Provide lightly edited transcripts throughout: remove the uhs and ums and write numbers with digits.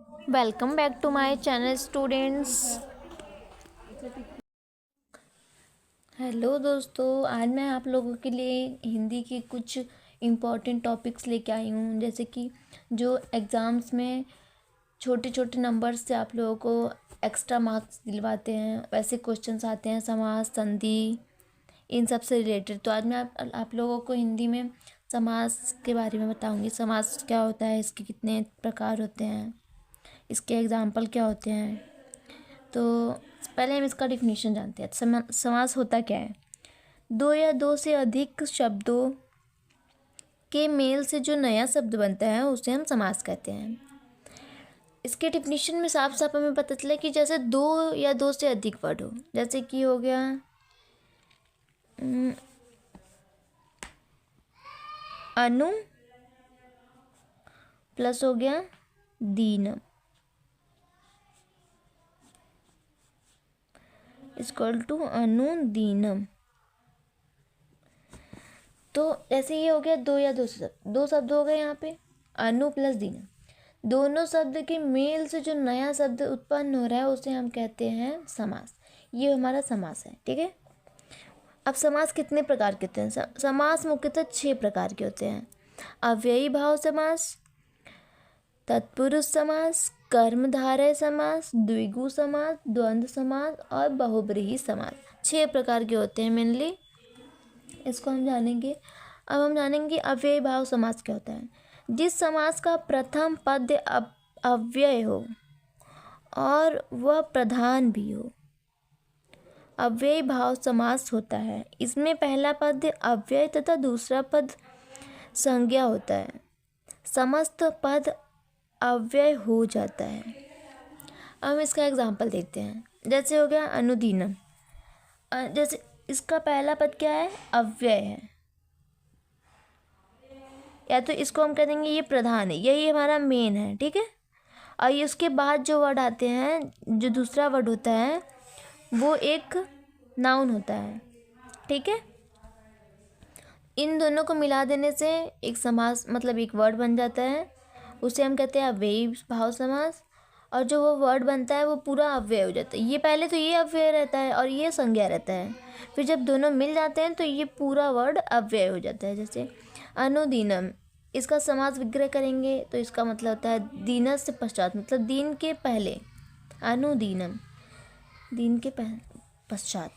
Welcome back to my channel students. Hello दोस्तों, आज मैं आप लोगों के लिए हिंदी के कुछ इम्पॉर्टेंट टॉपिक्स लेके आई हूँ। जैसे कि जो एग्ज़ाम्स में छोटे छोटे नंबर्स से आप लोगों को एक्स्ट्रा मार्क्स दिलवाते हैं, वैसे क्वेश्चंस आते हैं समास, संधि, इन सब से रिलेटेड। तो आज मैं आप लोगों को हिंदी में समास के बारे में बताऊँगी। समास क्या होता है, इसके कितने प्रकार होते हैं, इसके एग्जाम्पल क्या होते हैं। तो पहले हम इसका डिफिनीशन जानते हैं। समास होता क्या है? दो या दो से अधिक शब्दों के मेल से जो नया शब्द बनता है उसे हम समास कहते हैं। इसके डिफिनीशन में साफ साफ हमें पता चला कि जैसे दो या दो से अधिक वर्ड हो, जैसे कि हो गया अनु प्लस हो गया दीन इक्वल टू अनुदीनम। तो जैसे ये हो गया दो या दो शब्द हो गए यहाँ पे, अनु प्लस दीनम। दोनों शब्द के मेल से जो नया शब्द उत्पन्न हो रहा है उसे हम कहते हैं समास। ये हमारा समास है, ठीक है। अब समास कितने प्रकार के होते हैं? समास मुख्यतः 6 प्रकार के होते हैं। अव्ययी भाव समास, तत्पुरुष समास, कर्मधारय समास, द्विगु समास, द्वंद्व समास और बहुब्रीहि समास। 6 प्रकार के होते हैं मेनली, इसको हम जानेंगे। अब हम जानेंगे अव्ययी भाव समास क्या होता है। जिस समास का प्रथम पद अव्यय हो और वह प्रधान भी हो, अव्ययी भाव समास होता है। इसमें पहला पद अव्यय तथा दूसरा पद संज्ञा होता है। समस्त पद अव्यय हो जाता है। अब हम इसका एग्जाम्पल देखते हैं। जैसे हो गया अनुदीनम, जैसे इसका पहला पद क्या है? अव्यय है, या तो इसको हम कह देंगे ये प्रधान है, यही हमारा मेन है, ठीक है। और ये उसके बाद जो वर्ड आते हैं, जो दूसरा वर्ड होता है वो एक नाउन होता है, ठीक है। इन दोनों को मिला देने से एक समास मतलब एक वर्ड बन जाता है, उसे हम कहते हैं अव्ययी भाव समास। और जो वो वर्ड बनता है वो पूरा अव्यय हो जाता है। ये पहले तो ये अव्यय रहता है और ये संज्ञा रहता है, फिर जब दोनों मिल जाते हैं तो ये पूरा वर्ड अव्यय हो जाता है। जैसे अनुदीनम, इसका समास विग्रह करेंगे तो इसका मतलब होता है दीनस से पश्चात, मतलब दीन के पहले। अनुदीनम, दीन के पश्चात।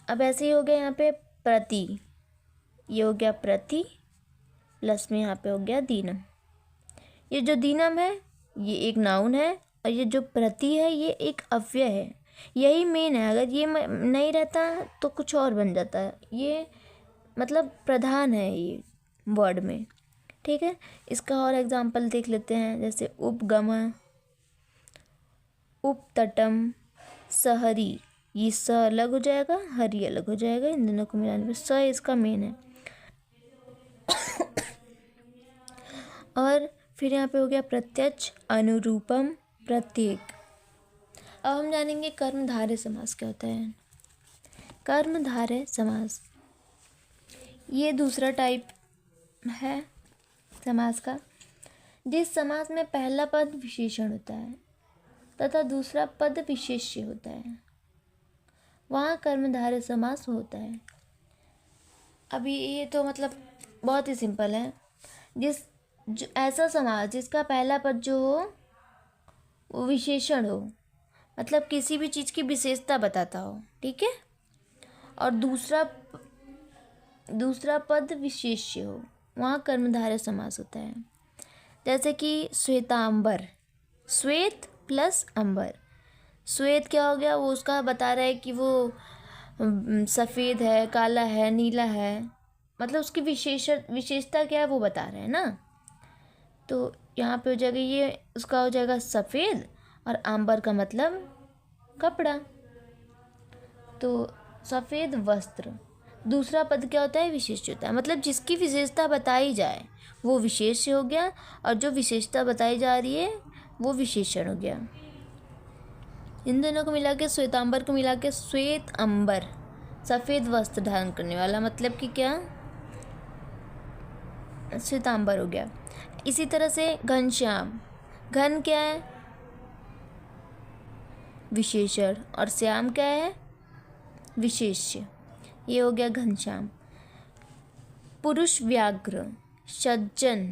अब ऐसे ही हो गया यहाँ पे प्रति, ये हो गया प्रति प्लस में यहाँ पे हो गया दीनम। ये जो दीनम है ये एक नाउन है और ये जो प्रति है ये एक अव्यय है। यही मेन है, अगर ये नहीं रहता तो कुछ और बन जाता है। ये मतलब प्रधान है ये वर्ड में, ठीक है। इसका और एग्जांपल देख लेते हैं। जैसे उपगम, उपतटम, सहरी, ये स अलग हो जाएगा, हरी अलग हो जाएगा, इन दोनों को मिलाने पर स इसका मेन है। और फिर यहाँ पे हो गया प्रत्यक्ष, अनुरूपम, प्रत्येक। अब हम जानेंगे कर्मधारय समास क्या होता है। कर्मधारय समास ये दूसरा टाइप है समास का। जिस समास में पहला पद विशेषण होता है तथा दूसरा पद विशेष्य होता है वहाँ कर्मधारय समास होता है। अभी ये तो मतलब बहुत ही सिंपल है। ऐसा समास जिसका पहला पद जो हो वो विशेषण हो, मतलब किसी भी चीज़ की विशेषता बताता हो, ठीक है, और दूसरा पद विशेष्य हो, वहाँ कर्मधारय समास होता है। जैसे कि श्वेतांबर, श्वेत प्लस अंबर। श्वेत क्या हो गया? वो उसका बता रहा है कि वो सफ़ेद है, काला है, नीला है, मतलब उसकी विशेषता क्या है वो बता रहे हैं ना। तो यहाँ पे हो जाएगा ये, उसका हो जाएगा सफ़ेद, और आंबर का मतलब कपड़ा, तो सफ़ेद वस्त्र। दूसरा पद क्या होता है? विशेष्य होता है, मतलब जिसकी विशेषता बताई जाए वो विशेष्य हो गया, और जो विशेषता बताई जा रही है वो विशेषण हो गया। इन दोनों को मिला के, श्वेतांबर को मिला के श्वेत अंबर, सफ़ेद वस्त्र धारण करने वाला, मतलब कि क्या, श्वेतांबर हो गया। इसी तरह से घनश्याम, घन क्या है? विशेषण, और श्याम क्या है, विशेष्य। ये हो गया घनश्याम। पुरुष व्याघ्र, सज्जन,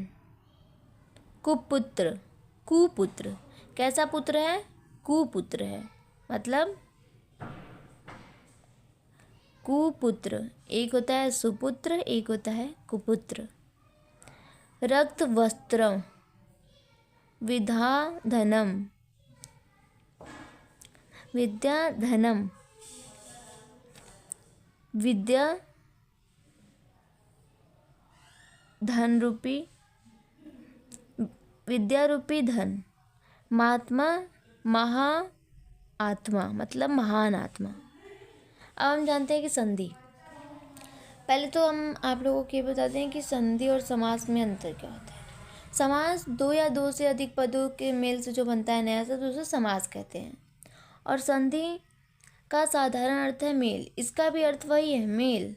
कुपुत्र, कुपुत्र। कैसा पुत्र है, कुपुत्र है, मतलब कुपुत्र। एक होता है सुपुत्र, एक होता है कुपुत्र। रक्त वस्त्रम, विद्या धनम, विद्या धनम, विद्या धन रूपी, विद्या रूपी धन। महात्मा, महा आत्मा, मतलब महान आत्मा। अब हम जानते हैं कि संधि। पहले तो हम आप लोगों को ये बताते हैं कि संधि और समास में अंतर क्या होता है। समास दो या दो से अधिक पदों के मेल से जो बनता है नया शब्द, उसे समास कहते हैं। और संधि का साधारण अर्थ है मेल। इसका भी अर्थ वही है, मेल,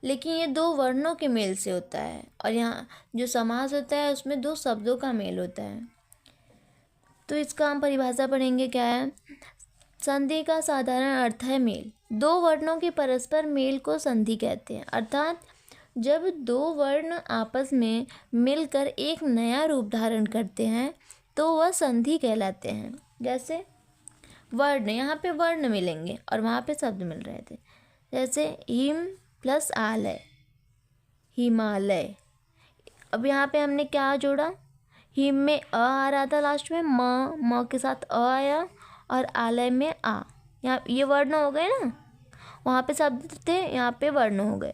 लेकिन ये दो वर्णों के मेल से होता है। और यहाँ जो समास होता है उसमें दो शब्दों का मेल होता है। तो इसका हम परिभाषा पढ़ेंगे, क्या है। संधि का साधारण अर्थ है मेल। दो वर्णों के परस्पर मेल को संधि कहते हैं। अर्थात जब दो वर्ण आपस में मिलकर एक नया रूप धारण करते हैं तो वह संधि कहलाते हैं। जैसे वर्ण, यहाँ पे वर्ण मिलेंगे और वहाँ पे शब्द मिल रहे थे। जैसे हिम प्लस आलय, हिमालय। अब यहाँ पे हमने क्या जोड़ा, हिम में अ आ रहा था लास्ट में, म के साथ अ आया, और आलय में आ। यहाँ ये वर्ण हो गए ना, वहाँ पे शब्द थे, यहाँ पे वर्ण हो गए।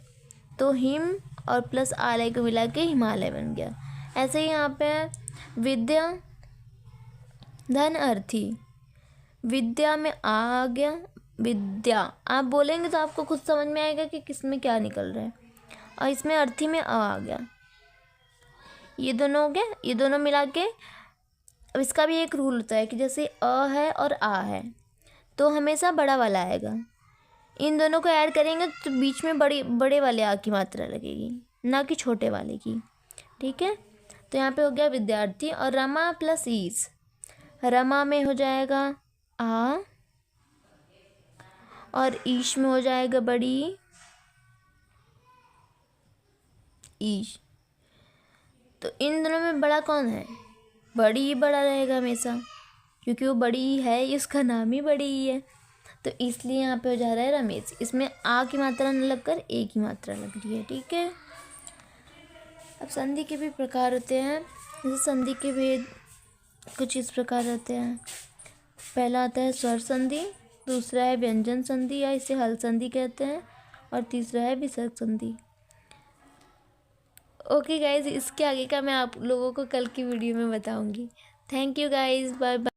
तो हिम और प्लस आलय को मिला के हिमालय बन गया। ऐसे ही यहाँ पे विद्या धन अर्थी, विद्या में आ गया, विद्या आप बोलेंगे तो आपको खुद समझ में आएगा कि किस में क्या निकल रहा है। और इसमें अर्थी में आ गया, ये दोनों हो गया, ये दोनों मिला के। अब इसका भी एक रूल होता है कि जैसे अ है और आ है तो हमेशा बड़ा वाला आएगा। इन दोनों को ऐड करेंगे तो बीच में बड़े वाले आ की मात्रा लगेगी, ना कि छोटे वाले की। ठीक है, तो यहाँ पे हो गया विद्यार्थी। और रमा प्लस ईस, रमा में हो जाएगा आ, और ईश में हो जाएगा बड़ी ईश। तो इन दोनों में बड़ा कौन है, बड़ी ही बड़ा रहेगा हमेशा, क्योंकि वो बड़ी ही है, इसका नाम ही बड़ी ही है। तो इसलिए यहाँ पे हो जा रहा है रमेश। इसमें आ की मात्रा न लगकर ए की मात्रा लग रही है। ठीक है, अब संधि के भी प्रकार होते हैं। जैसे संधि के भेद कुछ इस प्रकार होते हैं। पहला आता है स्वर संधि, दूसरा है व्यंजन संधि या इसे हल संधि कहते हैं, और तीसरा है विसर्ग संधि। ओके गाइज, इसके आगे का मैं आप लोगों को कल की वीडियो में बताऊंगी। Thank you guys, bye bye.